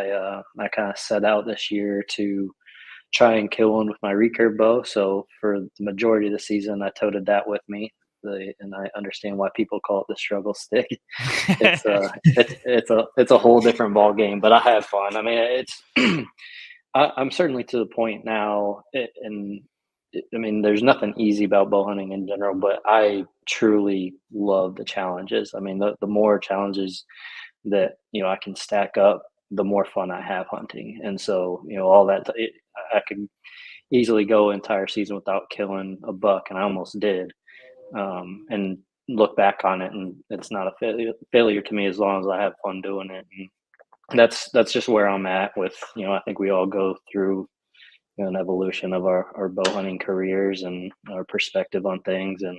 I kind of set out this year to try and kill one with my recurve bow. So for the majority of the season, I toted that with me. And I understand why people call it the struggle stick. It's it's a whole different ball game, but I have fun. I mean, it's I'm certainly to the point now, and I mean, there's nothing easy about bow hunting in general, but I truly love the challenges. I mean, the more challenges that I can stack up, the more fun I have hunting. And so all that I could easily go an entire season without killing a buck, and I almost did. And look back on it, and it's not a failure to me as long as I have fun doing it. And that's just where I'm at with I think we all go through an evolution of our bow hunting careers and our perspective on things. And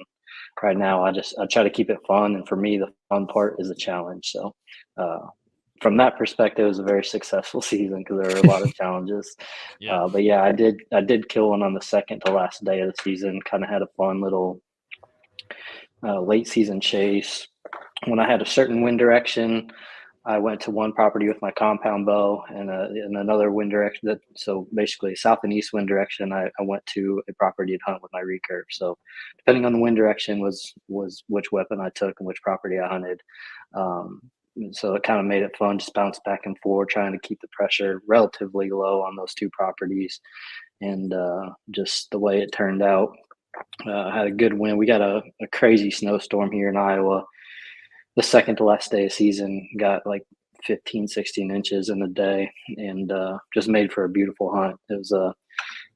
right now, I try to keep it fun, and for me, the fun part is the challenge. So, from that perspective, it was a very successful season because there were a lot of challenges. Yeah. But yeah, I did kill one on the second to last day of the season. Kind of had a fun little late season chase. When I had a certain wind direction, I went to one property with my compound bow, and in another wind direction. So basically, south and east wind direction, I went to a property to hunt with my recurve. So depending on the wind direction was which weapon I took and which property I hunted. So it kind of made it fun, just bounce back and forth, trying to keep the pressure relatively low on those two properties. And just the way it turned out, I had a good win. We got a crazy snowstorm here in Iowa. The second to last day of season, got like 15, 16 inches in a day, and just made for a beautiful hunt. It was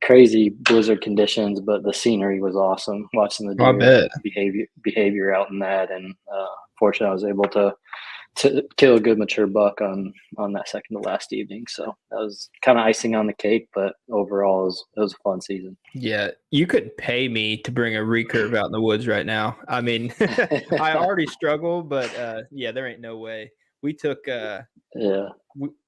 crazy blizzard conditions, but the scenery was awesome. Watching the I deer bet. behavior out in that, and fortunately, I was able to kill a good mature buck on that second to last evening. So that was kind of icing on the cake, but overall, it was a fun season. Yeah, you couldn't pay me to bring a recurve out in the woods right now. I mean, I already struggle, but yeah, there ain't no way. We took Yeah.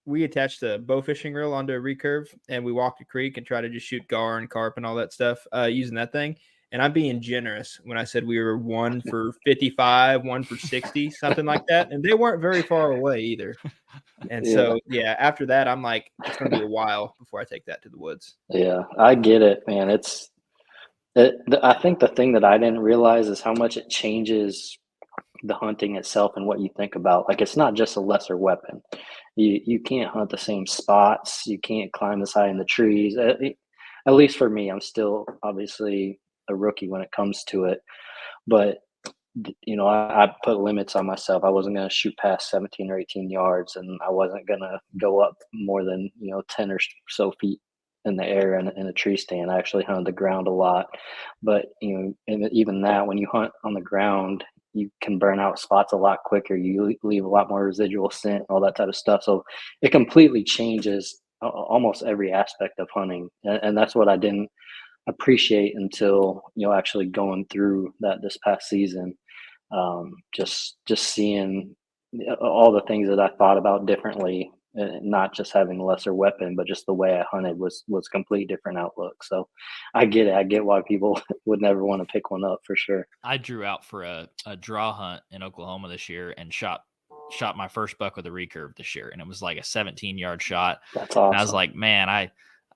we attached a bow fishing reel onto a recurve, and we walked a creek and tried to just shoot gar and carp and all that stuff using that thing. And I'm being generous when I said we were 1 for 55, 1 for 60, something like that. And they weren't very far away either. And so, yeah, after that, I'm like, it's going to be a while before I take that to the woods. Yeah, I get it, man. I think the thing that I didn't realize is how much it changes the hunting itself and what you think about. Like, it's not just a lesser weapon. You can't hunt the same spots. You can't climb this high in the trees. At least for me, I'm still obviously a rookie when it comes to it. But I put limits on myself. I wasn't going to shoot past 17 or 18 yards, and I wasn't going to go up more than 10 or so feet in the air in a tree stand. I actually hunted the ground a lot, but and even that, when you hunt on the ground, you can burn out spots a lot quicker. You leave a lot more residual scent, all that type of stuff. So it completely changes almost every aspect of hunting, and that's what I didn't appreciate until actually going through that this past season. Just seeing all the things that I thought about differently, not just having a lesser weapon, but just the way I hunted was complete different outlook. So I get it. I get why people would never want to pick one up for sure. I drew out for a draw hunt in Oklahoma this year and shot my first buck with a recurve this year, and it was like a 17-yard shot. That's awesome. And I was like, man, I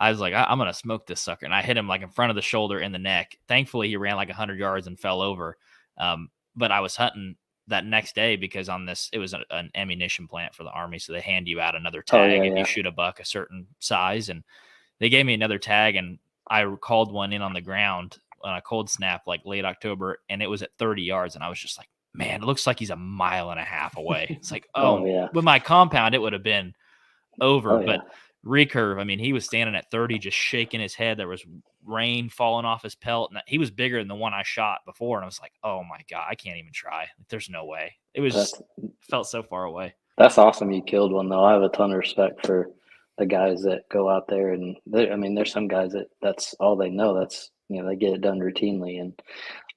was like, I'm gonna smoke this sucker, and I hit him like in front of the shoulder in the neck. Thankfully, he ran like 100 yards and fell over. But I was hunting that next day because it was an ammunition plant for the Army, so they hand you out another tag if you shoot a buck a certain size, and they gave me another tag, and I called one in on the ground on a cold snap like late October, and it was at 30 yards, and I was just like, man, it looks like he's a mile and a half away. It's like, with my compound, it would have been over, but recurve, I mean, he was standing at 30, just shaking his head. There was rain falling off his pelt, and he was bigger than the one I shot before. And I was like, oh my God, I can't even try. There's no way. It was felt so far away. That's awesome. You killed one though. I have a ton of respect for the guys that go out there, and there's some guys that's all they know. That's they get it done routinely, and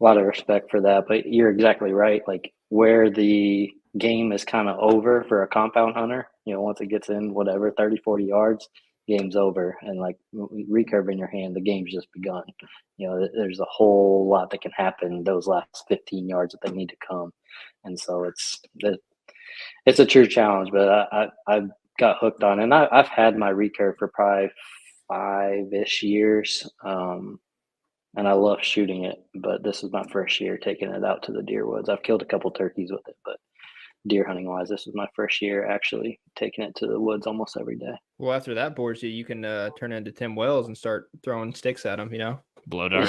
a lot of respect for that. But you're exactly right. Like, where the game is kind of over for a compound hunter, once it gets in 30, 40 yards, game's over. And like recurve in your hand, the game's just begun. There's a whole lot that can happen those last 15 yards that they need to come. And so it's a true challenge, but got hooked on. And I've had my recurve for probably 5-ish years. And I love shooting it, but this was my first year taking it out to the deer woods. I've killed a couple turkeys with it, but deer hunting wise, this was my first year actually taking it to the woods almost every day. Well, after that bores you, you can turn into Tim Wells and start throwing sticks at them, Blow dart.